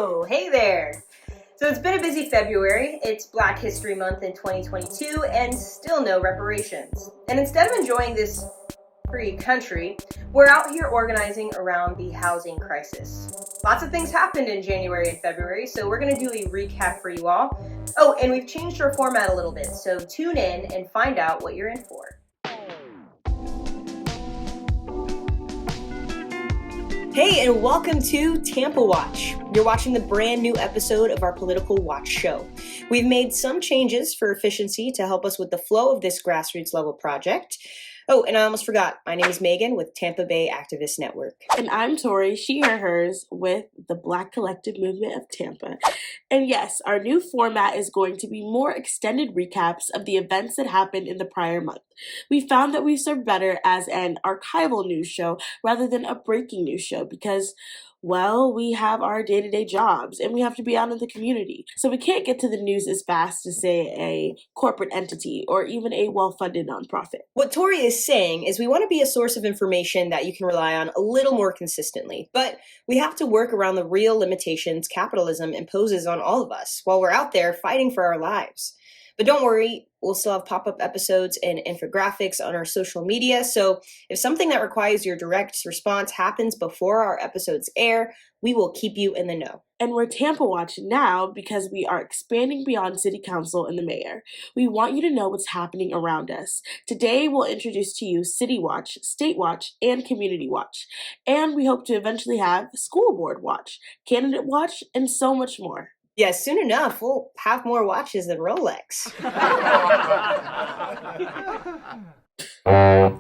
Oh, hey there. So it's been a busy February. It's Black History Month in 2022 and still no reparations. And instead of enjoying this free country, we're out here organizing around the housing crisis. Lots of things happened in January and February, so we're going to do a recap for you all. Oh, and we've changed our format a little bit, so tune in and find out what you're in for. Hey, and welcome to Tampa Watch. You're watching the brand new episode of our Political Watch show. We've made some changes for efficiency to help us with the flow of this grassroots level project. Oh, and I almost forgot. My name is Megan with Tampa Bay Activist Network. And I'm Tori, she, her, hers, with the Black Collective Movement of Tampa. And yes, our new format is going to be more extended recaps of the events that happened in the prior month. We found that we serve better as an archival news show rather than a breaking news show because, well, we have our day-to-day jobs and we have to be out in the community. So we can't get to the news as fast as, say, a corporate entity or even a well-funded nonprofit. What Tori is saying is we want to be a source of information that you can rely on a little more consistently, but we have to work around the real limitations capitalism imposes on all of us while we're out there fighting for our lives. But don't worry, we'll still have pop-up episodes and infographics on our social media, so if something that requires your direct response happens before our episodes air, we will keep you in the know. And we're Tampa Watch now because we are expanding beyond City Council and the Mayor. We want you to know what's happening around us. Today, we'll introduce to you City Watch, State Watch, and Community Watch. And we hope to eventually have School Board Watch, Candidate Watch, and so much more. Yes, soon enough, we'll have more watches than Rolex.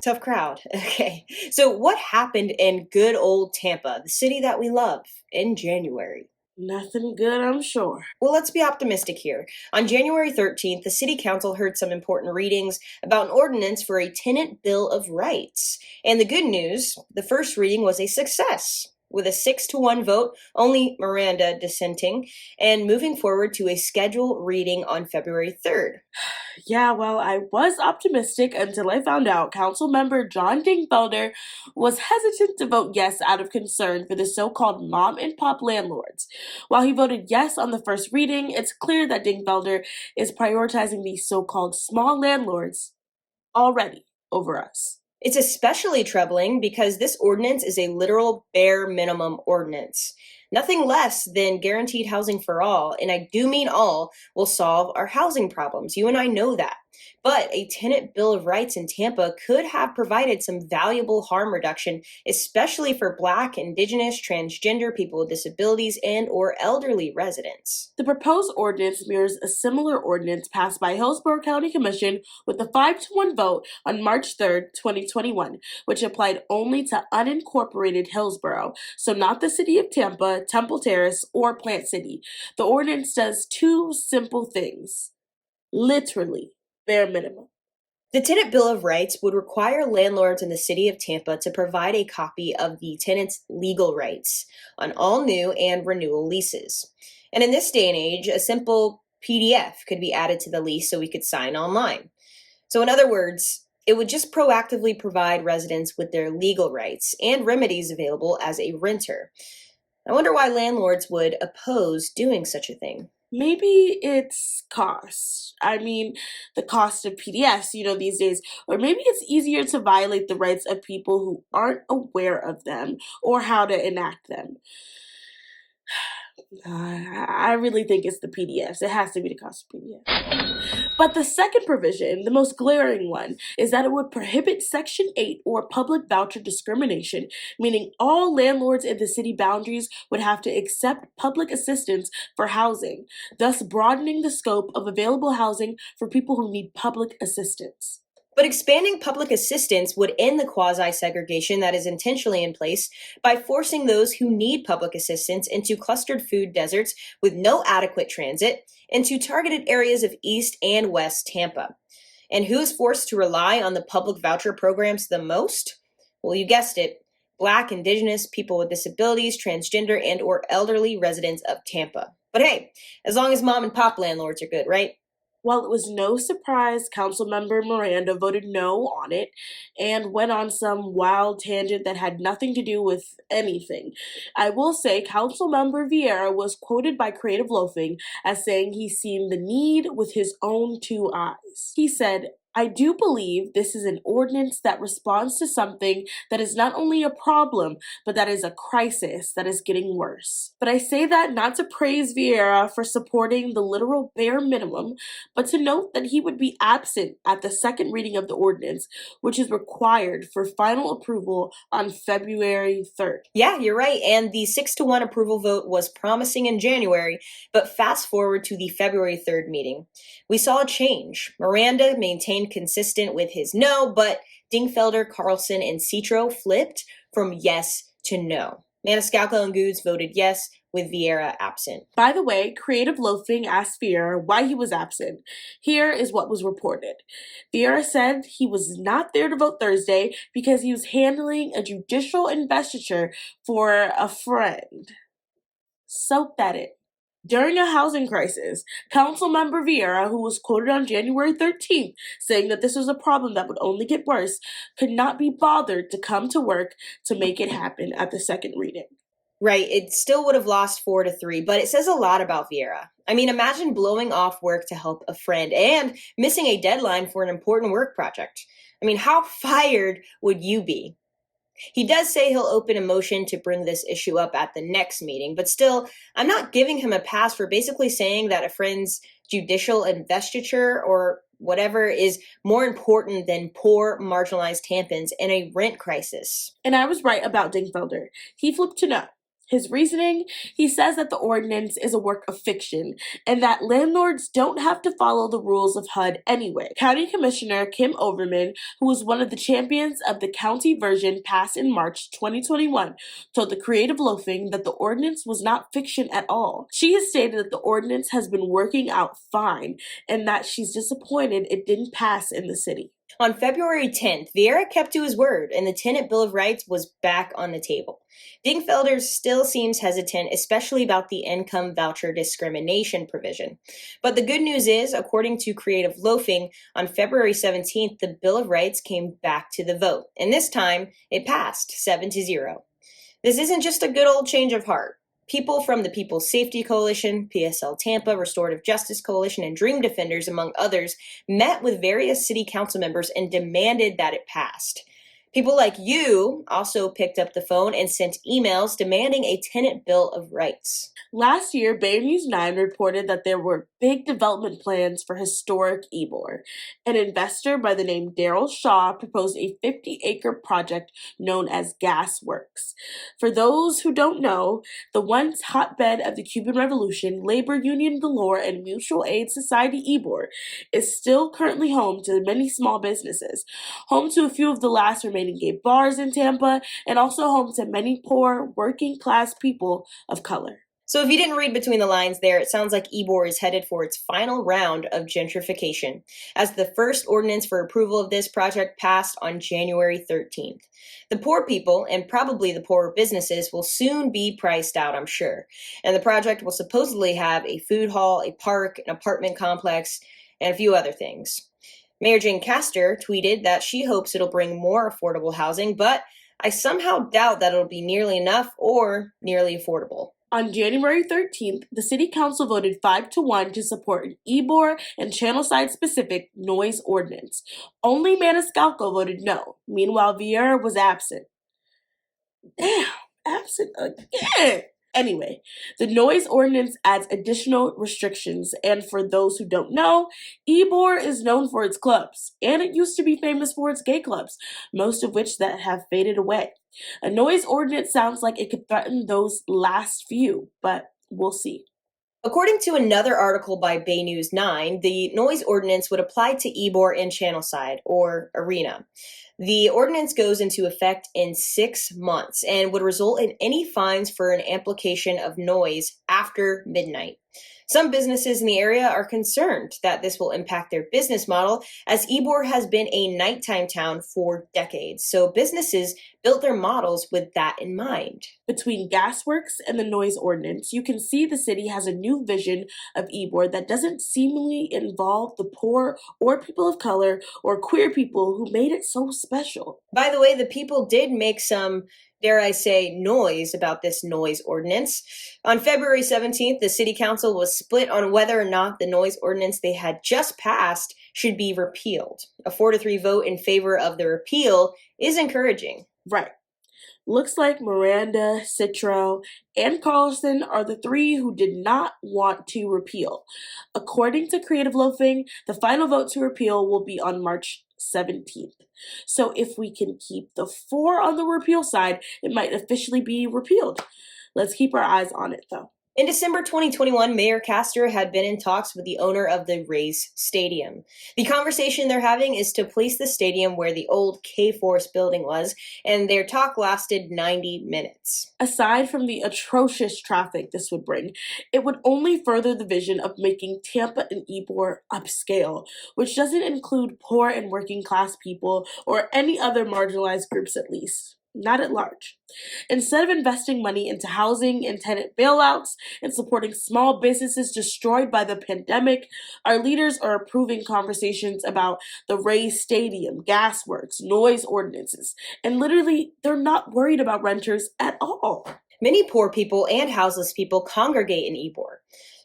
Tough crowd. Okay, so what happened in good old Tampa, the city that we love, in January? Nothing good, I'm sure. Well, let's be optimistic here. On January 13th, the City Council heard some important readings about an ordinance for a tenant bill of rights. And the good news, the first reading was a success, with a 6-1 vote, only Miranda dissenting, and moving forward to a scheduled reading on February 3rd. Yeah, well, I was optimistic until I found out Council Member John Dingfelder was hesitant to vote yes out of concern for the so-called mom and pop landlords. While he voted yes on the first reading, it's clear that Dingfelder is prioritizing these so-called small landlords already over us. It's especially troubling because this ordinance is a literal bare minimum ordinance. Nothing less than guaranteed housing for all, and I do mean all, will solve our housing problems. You and I know that. But a tenant bill of rights in Tampa could have provided some valuable harm reduction, especially for Black, Indigenous, transgender, people with disabilities, and or elderly residents. The proposed ordinance mirrors a similar ordinance passed by Hillsborough County Commission with a 5-1 vote on March 3rd, 2021, which applied only to unincorporated Hillsborough, so not the city of Tampa, Temple Terrace, or Plant City. The ordinance does two simple things. Literally. Bare minimum. The Tenant Bill of Rights would require landlords in the city of Tampa to provide a copy of the tenant's legal rights on all new and renewal leases. And in this day and age, a simple PDF could be added to the lease so we could sign online. So in other words, it would just proactively provide residents with their legal rights and remedies available as a renter. I wonder why landlords would oppose doing such a thing. Maybe it's cost. I mean, the cost of PDFs, these days. Or maybe it's easier to violate the rights of people who aren't aware of them or how to enact them. I really think it's the PDFs. It has to be the cost of PDFs. But the second provision, the most glaring one, is that it would prohibit Section 8 or public voucher discrimination, meaning all landlords in the city boundaries would have to accept public assistance for housing, thus broadening the scope of available housing for people who need public assistance. But expanding public assistance would end the quasi-segregation that is intentionally in place by forcing those who need public assistance into clustered food deserts with no adequate transit into targeted areas of East and West Tampa. And who is forced to rely on the public voucher programs the most? Well, you guessed it, Black, Indigenous, people with disabilities, transgender, and or elderly residents of Tampa. But hey, as long as mom and pop landlords are good, right? While it was no surprise, Councilmember Miranda voted no on it and went on some wild tangent that had nothing to do with anything. I will say Councilmember Vieira was quoted by Creative Loafing as saying he's seen the need with his own two eyes. He said, I do believe this is an ordinance that responds to something that is not only a problem, but that is a crisis that is getting worse. But I say that not to praise Vieira for supporting the literal bare minimum, but to note that he would be absent at the second reading of the ordinance, which is required for final approval on February 3rd. Yeah, you're right. And the 6-1 approval vote was promising in January, but fast forward to the February 3rd meeting. We saw a change. Miranda maintained consistent with his no, but Dingfelder, Carlson, and Citro flipped from yes to no. Maniscalco and Goods voted yes, with Vieira absent. By the way, Creative Loafing asked Vieira why he was absent. Here is what was reported. Vieira said he was not there to vote Thursday because he was handling a judicial investiture for a friend. Soak that in. During a housing crisis, Councilmember Vieira, who was quoted on January 13th saying that this was a problem that would only get worse, could not be bothered to come to work to make it happen at the second reading. Right, it still would have lost 4-3, but it says a lot about Vieira. I mean, imagine blowing off work to help a friend and missing a deadline for an important work project. I mean, how fired would you be? He does say he'll open a motion to bring this issue up at the next meeting, but still, I'm not giving him a pass for basically saying that a friend's judicial investiture or whatever is more important than poor, marginalized Tampans in a rent crisis. And I was right about Dingfelder. He flipped to no. His reasoning, he says that the ordinance is a work of fiction and that landlords don't have to follow the rules of HUD anyway. County Commissioner Kim Overman, who was one of the champions of the county version passed in March 2021, told the Creative Loafing that the ordinance was not fiction at all. She has stated that the ordinance has been working out fine and that she's disappointed it didn't pass in the city. On February 10th, Vieira kept to his word, and the Tenant Bill of Rights was back on the table. Dingfelder still seems hesitant, especially about the income voucher discrimination provision. But the good news is, according to Creative Loafing, on February 17th, the Bill of Rights came back to the vote, and this time it passed 7-0. This isn't just a good old change of heart. People from the People's Safety Coalition, PSL Tampa, Restorative Justice Coalition, and Dream Defenders, among others, met with various city council members and demanded that it passed. People like you also picked up the phone and sent emails demanding a tenant bill of rights. Last year, Bay News 9 reported that there were big development plans for historic Ybor. An investor by the name Daryl Shaw proposed a 50-acre project known as GasWorx. For those who don't know, the once hotbed of the Cuban Revolution, labor union galore, and mutual aid society Ybor is still currently home to many small businesses, home to a few of the last remaining gay bars in Tampa, and also home to many poor, working-class people of color. So if you didn't read between the lines there, it sounds like Ybor is headed for its final round of gentrification, as the first ordinance for approval of this project passed on January 13th. The poor people, and probably the poorer businesses, will soon be priced out, I'm sure. And the project will supposedly have a food hall, a park, an apartment complex, and a few other things. Mayor Jane Castor tweeted that she hopes it'll bring more affordable housing, but I somehow doubt that it'll be nearly enough or nearly affordable. On January 13th, the City Council voted 5-1 to support an Ybor and Channelside-specific noise ordinance. Only Maniscalco voted no. Meanwhile, Vieira was absent. Damn, absent again! Anyway, the noise ordinance adds additional restrictions, and for those who don't know, Ybor is known for its clubs, and it used to be famous for its gay clubs, most of which that have faded away. A noise ordinance sounds like it could threaten those last few, but we'll see. According to another article by Bay News 9, the noise ordinance would apply to Ybor and Channelside, or Arena. The ordinance goes into effect in 6 months and would result in any fines for an amplification of noise after after midnight. Some businesses in the area are concerned that this will impact their business model, as Ybor has been a nighttime town for decades. So businesses built their models with that in mind. Between GasWorx and the noise ordinance, you can see the city has a new vision of Ybor that doesn't seemingly involve the poor or people of color or queer people who made it so special. By the way, the people did make some, dare I say, noise about this noise ordinance. On February 17th, the city council was split on whether or not the noise ordinance they had just passed should be repealed. A 4-3 vote in favor of the repeal is encouraging. Right. Looks like Miranda, Citro, and Carlson are the three who did not want to repeal. According to Creative Loafing, the final vote to repeal will be on March 17th. So if we can keep the 4 on the repeal side, it might officially be repealed. Let's keep our eyes on it, though. In December 2021, Mayor Castor had been in talks with the owner of the Rays Stadium. The conversation they're having is to place the stadium where the old K-Force building was, and their talk lasted 90 minutes. Aside from the atrocious traffic this would bring, it would only further the vision of making Tampa and Ybor upscale, which doesn't include poor and working class people or any other marginalized groups, at least. Not at large. Instead of investing money into housing and tenant bailouts and supporting small businesses destroyed by the pandemic, our leaders are approving conversations about the Rays Stadium, GasWorx, noise ordinances, and literally they're not worried about renters at all. Many poor people and houseless people congregate in Ybor.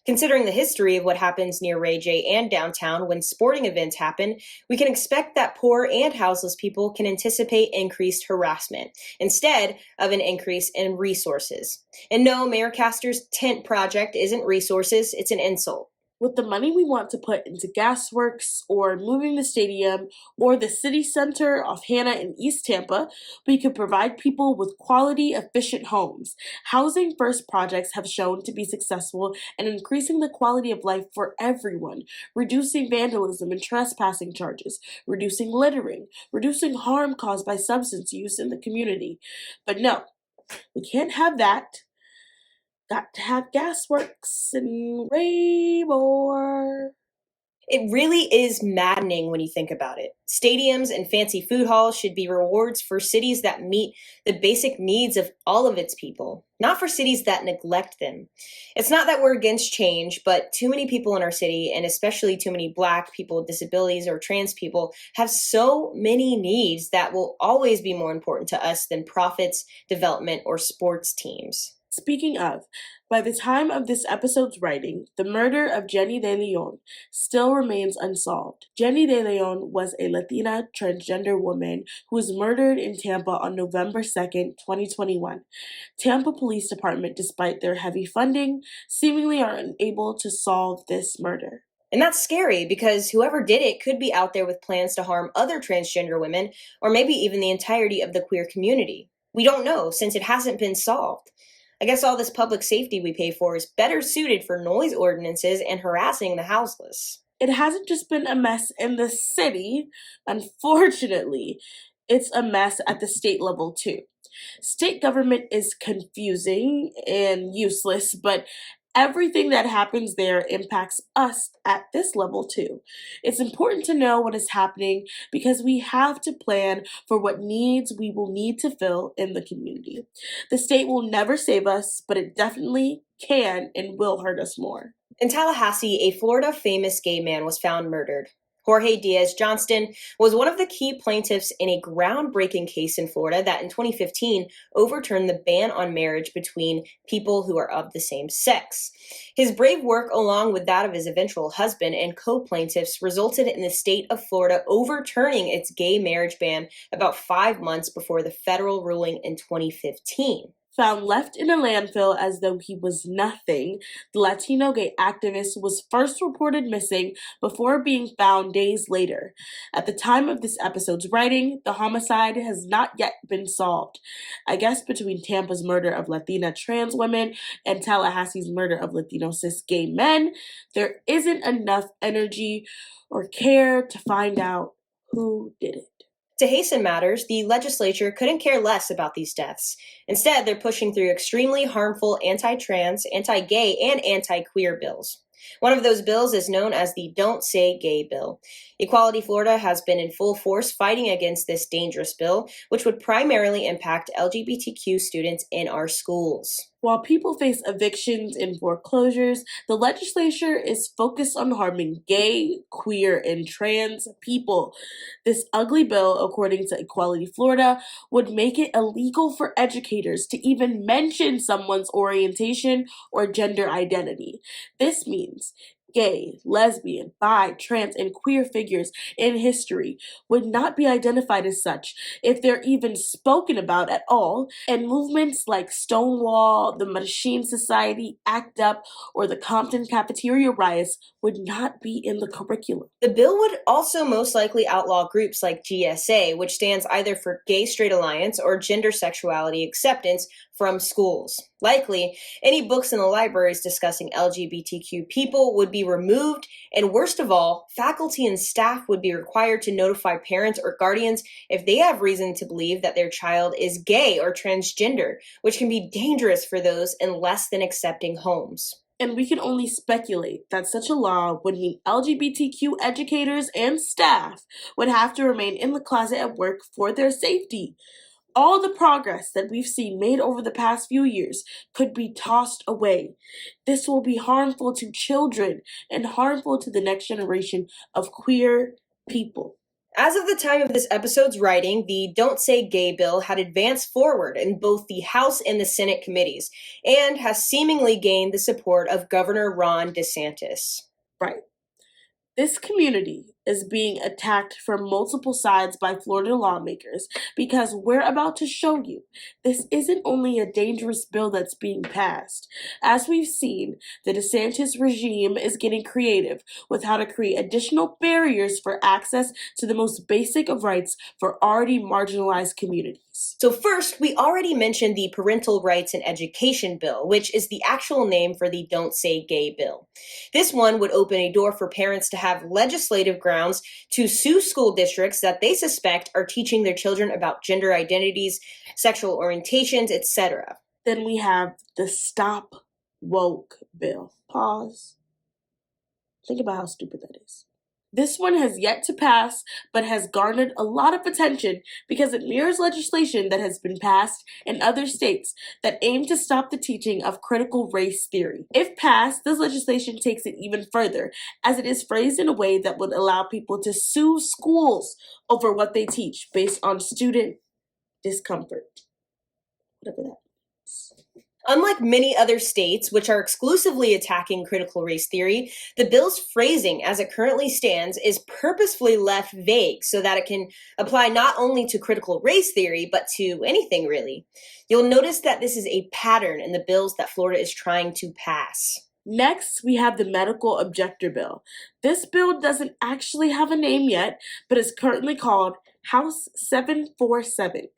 Considering the history of what happens near Ray J and downtown when sporting events happen, we can expect that poor and houseless people can anticipate increased harassment instead of an increase in resources. And no, Mayor Castor's tent project isn't resources, it's an insult. With the money we want to put into GasWorx or moving the stadium or the city center off Hannah in East Tampa, we could provide people with quality, efficient homes. Housing first projects have shown to be successful in increasing the quality of life for everyone, reducing vandalism and trespassing charges, reducing littering, reducing harm caused by substance use in the community. But no, we can't have that. Got to have GasWorx and Raybor. It really is maddening when you think about it. Stadiums and fancy food halls should be rewards for cities that meet the basic needs of all of its people, not for cities that neglect them. It's not that we're against change, but too many people in our city, and especially too many Black people with disabilities or trans people, have so many needs that will always be more important to us than profits, development, or sports teams. Speaking of, by the time of this episode's writing, the murder of Jenny De Leon still remains unsolved. Jenny De Leon was a Latina transgender woman who was murdered in Tampa on November 2nd, 2021. Tampa Police Department, despite their heavy funding, seemingly are unable to solve this murder. And that's scary because whoever did it could be out there with plans to harm other transgender women or maybe even the entirety of the queer community. We don't know since it hasn't been solved. I guess all this public safety we pay for is better suited for noise ordinances and harassing the houseless. It hasn't just been a mess in the city. Unfortunately, it's a mess at the state level too. State government is confusing and useless, but everything that happens there impacts us at this level too. It's important to know what is happening because we have to plan for what needs we will need to fill in the community. The state will never save us, but it definitely can and will hurt us more. In Tallahassee, a Florida famous gay man was found murdered. Jorge Diaz Johnston was one of the key plaintiffs in a groundbreaking case in Florida that in 2015 overturned the ban on marriage between people who are of the same sex. His brave work, along with that of his eventual husband and co-plaintiffs, resulted in the state of Florida overturning its gay marriage ban about 5 months before the federal ruling in 2015. Found left in a landfill as though he was nothing, the Latino gay activist was first reported missing before being found days later. At the time of this episode's writing, the homicide has not yet been solved. I guess between Tampa's murder of Latina trans women and Tallahassee's murder of Latino cis gay men, there isn't enough energy or care to find out who did it. To hasten matters, the legislature couldn't care less about these deaths. Instead, they're pushing through extremely harmful anti-trans, anti-gay, and anti-queer bills. One of those bills is known as the Don't Say Gay bill. Equality Florida has been in full force fighting against this dangerous bill, which would primarily impact LGBTQ students in our schools. While people face evictions and foreclosures, the legislature is focused on harming gay, queer, and trans people. This ugly bill, according to Equality Florida, would make it illegal for educators to even mention someone's orientation or gender identity. This means gay, lesbian, bi, trans, and queer figures in history would not be identified as such if they're even spoken about at all, and movements like Stonewall, the Machine Society, ACT UP, or the Compton cafeteria riots would not be in the curriculum. The bill would also most likely outlaw groups like GSA, which stands either for Gay Straight Alliance or Gender Sexuality Acceptance, from schools. Likely, any books in the libraries discussing LGBTQ people would be removed, and worst of all, faculty and staff would be required to notify parents or guardians if they have reason to believe that their child is gay or transgender, which can be dangerous for those in less than accepting homes. And we can only speculate that such a law would mean LGBTQ educators and staff would have to remain in the closet at work for their safety. All the progress that we've seen made over the past few years could be tossed away. This will be harmful to children and harmful to the next generation of queer people. As of the time of this episode's writing, the Don't Say Gay bill had advanced forward in both the House and the Senate committees, and has seemingly gained the support of Governor Ron DeSantis. Right. This community is being attacked from multiple sides by Florida lawmakers because we're about to show you this isn't only a dangerous bill that's being passed. As we've seen, the DeSantis regime is getting creative with how to create additional barriers for access to the most basic of rights for already marginalized communities. So first, we already mentioned the Parental Rights and Education Bill, which is the actual name for the Don't Say Gay bill. This one would open a door for parents to have legislative grounds to sue school districts that they suspect are teaching their children about gender identities, sexual orientations, etc. Then we have the Stop Woke bill. Pause. Think about how stupid that is. This one has yet to pass, but has garnered a lot of attention because it mirrors legislation that has been passed in other states that aim to stop the teaching of critical race theory. If passed, this legislation takes it even further, as it is phrased in a way that would allow people to sue schools over what they teach based on student discomfort. Whatever that means. Unlike many other states, which are exclusively attacking critical race theory, the bill's phrasing as it currently stands is purposefully left vague so that it can apply not only to critical race theory, but to anything really. You'll notice that this is a pattern in the bills that Florida is trying to pass. Next, we have the Medical Objector bill. This bill doesn't actually have a name yet, but is currently called House 747.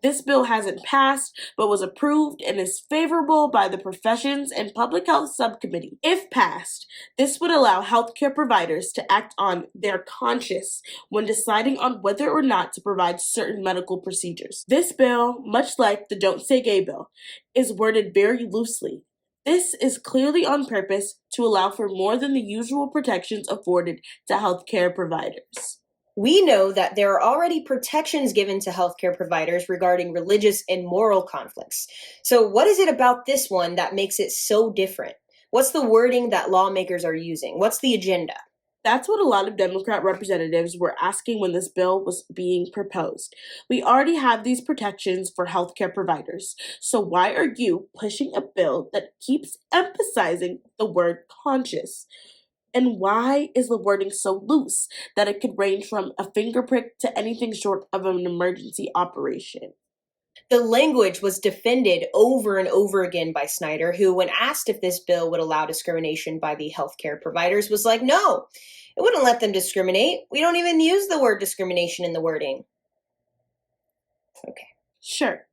This bill hasn't passed, but was approved and is favorable by the Professions and Public Health Subcommittee. If passed, this would allow healthcare providers to act on their conscience when deciding on whether or not to provide certain medical procedures. This bill, much like the Don't Say Gay bill, is worded very loosely. This is clearly on purpose to allow for more than the usual protections afforded to healthcare providers. We know that there are already protections given to healthcare providers regarding religious and moral conflicts. So what is it about this one that makes it so different? What's the wording that lawmakers are using? What's the agenda? That's what a lot of Democrat representatives were asking when this bill was being proposed. We already have these protections for healthcare providers, so why are you pushing a bill that keeps emphasizing the word conscious? And why is the wording so loose that it could range from a finger prick to anything short of an emergency operation? The language was defended over and over again by Snyder, who, when asked if this bill would allow discrimination by the healthcare providers, was like, no, it wouldn't let them discriminate. We don't even use the word discrimination in the wording. Okay. Sure,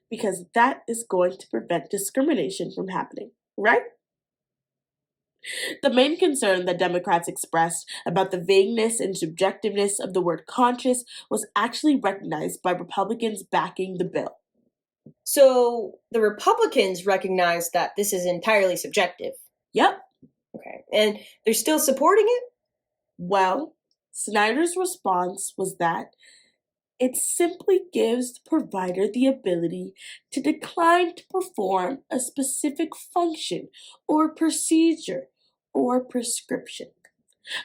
because that is going to prevent discrimination from happening, right? The main concern that Democrats expressed about the vagueness and subjectiveness of the word conscious was actually recognized by Republicans backing the bill. So the Republicans recognize that this is entirely subjective. Yep. Okay. And they're still supporting it? Well, Snyder's response was that it simply gives the provider the ability to decline to perform a specific function or procedure or prescription.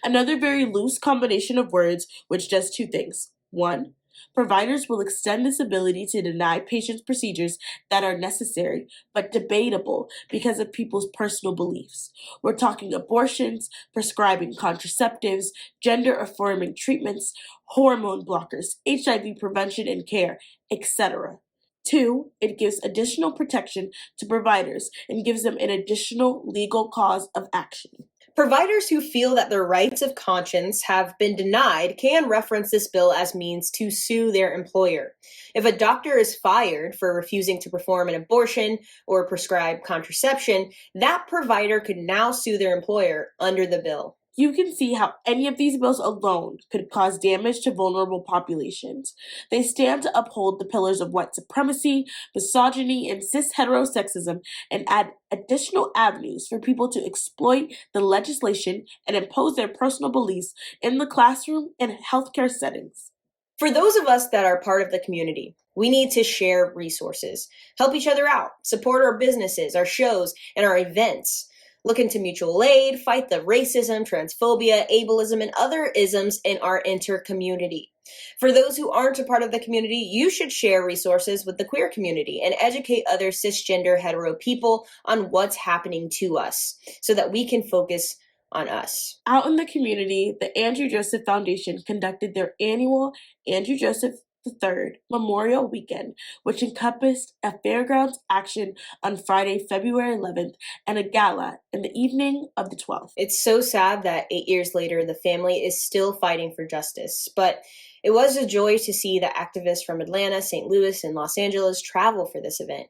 Another very loose combination of words which does two things. One, providers will extend this ability to deny patients procedures that are necessary but debatable because of people's personal beliefs. We're talking abortions, prescribing contraceptives, gender affirming treatments, hormone blockers, HIV prevention and care, etc. Two, it gives additional protection to providers and gives them an additional legal cause of action. Providers who feel that their rights of conscience have been denied can reference this bill as means to sue their employer. If a doctor is fired for refusing to perform an abortion or prescribe contraception, that provider could now sue their employer under the bill. You can see how any of these bills alone could cause damage to vulnerable populations. They stand to uphold the pillars of white supremacy, misogyny, and cis heterosexism and add additional avenues for people to exploit the legislation and impose their personal beliefs in the classroom and healthcare settings. For those of us that are part of the community, we need to share resources, help each other out, support our businesses, our shows, and our events. Look into mutual aid, fight the racism, transphobia, ableism, and other isms in our inter-community. For those who aren't a part of the community, you should share resources with the queer community and educate other cisgender hetero people on what's happening to us so that we can focus on us. Out in the community, the Andrew Joseph Foundation conducted their annual Andrew Joseph III Memorial Weekend, which encompassed a fairgrounds action on Friday, February 11th, and a gala in the evening of the 12th. It's so sad that 8 years later, the family is still fighting for justice, but it was a joy to see that activists from Atlanta, St. Louis, and Los Angeles travel for this event.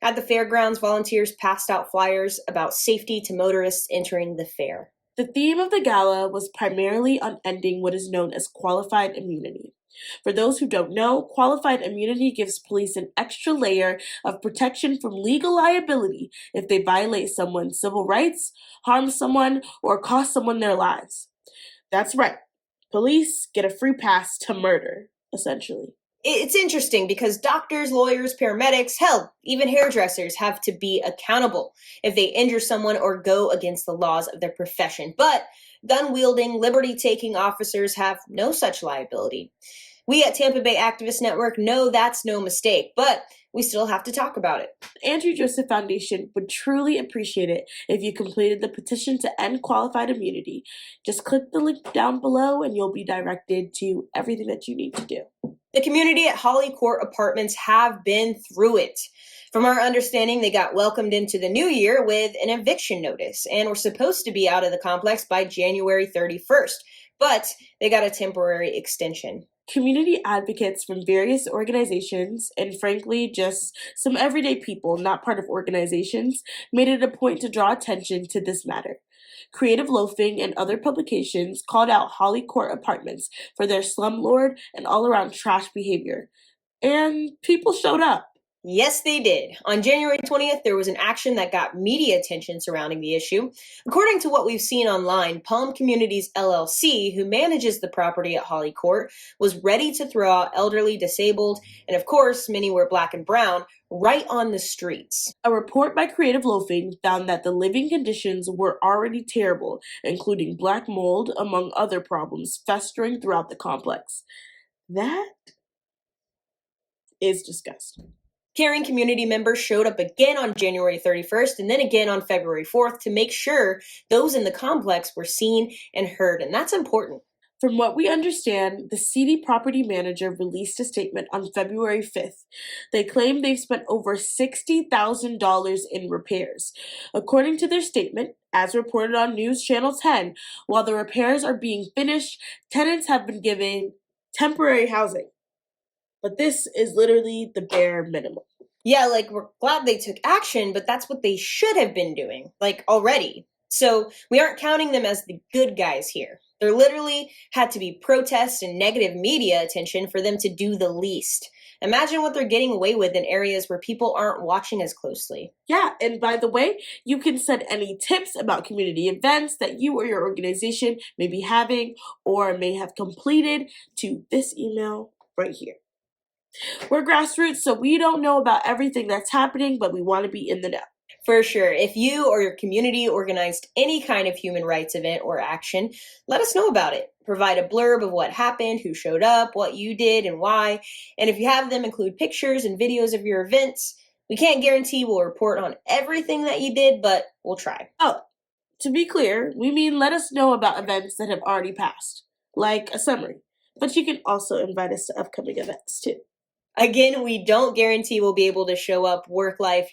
At the fairgrounds, volunteers passed out flyers about safety to motorists entering the fair. The theme of the gala was primarily on ending what is known as qualified immunity. For those who don't know, qualified immunity gives police an extra layer of protection from legal liability if they violate someone's civil rights, harm someone, or cost someone their lives. That's right. Police get a free pass to murder, essentially. It's interesting because doctors, lawyers, paramedics, hell, even hairdressers have to be accountable if they injure someone or go against the laws of their profession. But gun-wielding, liberty-taking officers have no such liability. We at Tampa Bay Activist Network know that's no mistake, but we still have to talk about it. The Andrew Joseph Foundation would truly appreciate it if you completed the petition to end qualified immunity. Just click the link down below and you'll be directed to everything that you need to do. The community at Holly Court Apartments have been through it. From our understanding, they got welcomed into the new year with an eviction notice and were supposed to be out of the complex by January 31st, but they got a temporary extension. Community advocates from various organizations, and frankly, just some everyday people not part of organizations, made it a point to draw attention to this matter. Creative Loafing and other publications called out Holly Court Apartments for their slumlord and all-around trash behavior. And people showed up. Yes, they did. On January 20th, there was an action that got media attention surrounding the issue. According to what we've seen online, Palm Communities LLC, who manages the property at Holly Court, was ready to throw out elderly, disabled, and of course, many were black and brown, right on the streets. A report by Creative Loafing found that the living conditions were already terrible, including black mold, among other problems, festering throughout the complex. That is disgusting. Caring community members showed up again on January 31st and then again on February 4th to make sure those in the complex were seen and heard, and that's important. From what we understand, the CD property manager released a statement on February 5th. They claim they've spent over $60,000 in repairs. According to their statement, as reported on News Channel 10, while the repairs are being finished, tenants have been given temporary housing. But this is literally the bare minimum. Yeah, like, we're glad they took action, but that's what they should have been doing, like, already. So we aren't counting them as the good guys here. There literally had to be protests and negative media attention for them to do the least. Imagine what they're getting away with in areas where people aren't watching as closely. Yeah, and by the way, you can send any tips about community events that you or your organization may be having or may have completed to this email right here. We're grassroots, so we don't know about everything that's happening, but we want to be in the know. For sure. If you or your community organized any kind of human rights event or action, let us know about it. Provide a blurb of what happened, who showed up, what you did, and why. And if you have them, include pictures and videos of your events. We can't guarantee we'll report on everything that you did, but we'll try. Oh, to be clear, we mean let us know about events that have already passed, like a summary. But you can also invite us to upcoming events too. Again, we don't guarantee we'll be able to show up work life,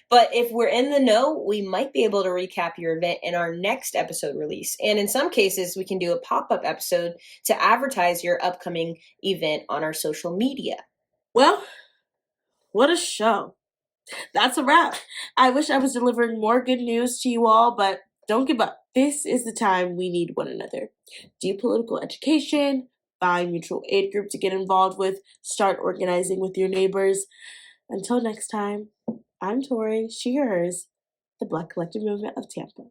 but if we're in the know, we might be able to recap your event in our next episode release. And in some cases, we can do a pop-up episode to advertise your upcoming event on our social media. Well, what a show. That's a wrap. I wish I was delivering more good news to you all, but don't give up. This is the time we need one another. Do political education, find mutual aid group to get involved with, start organizing with your neighbors. Until next time, I'm Tori, she, hers, the Black Collective Movement of Tampa.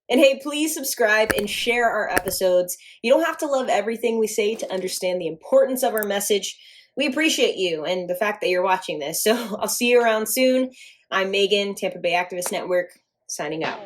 And hey, please subscribe and share our episodes. You don't have to love everything we say to understand the importance of our message. We appreciate you and the fact that you're watching this. So I'll see you around soon. I'm Megan, Tampa Bay Activist Network, signing out.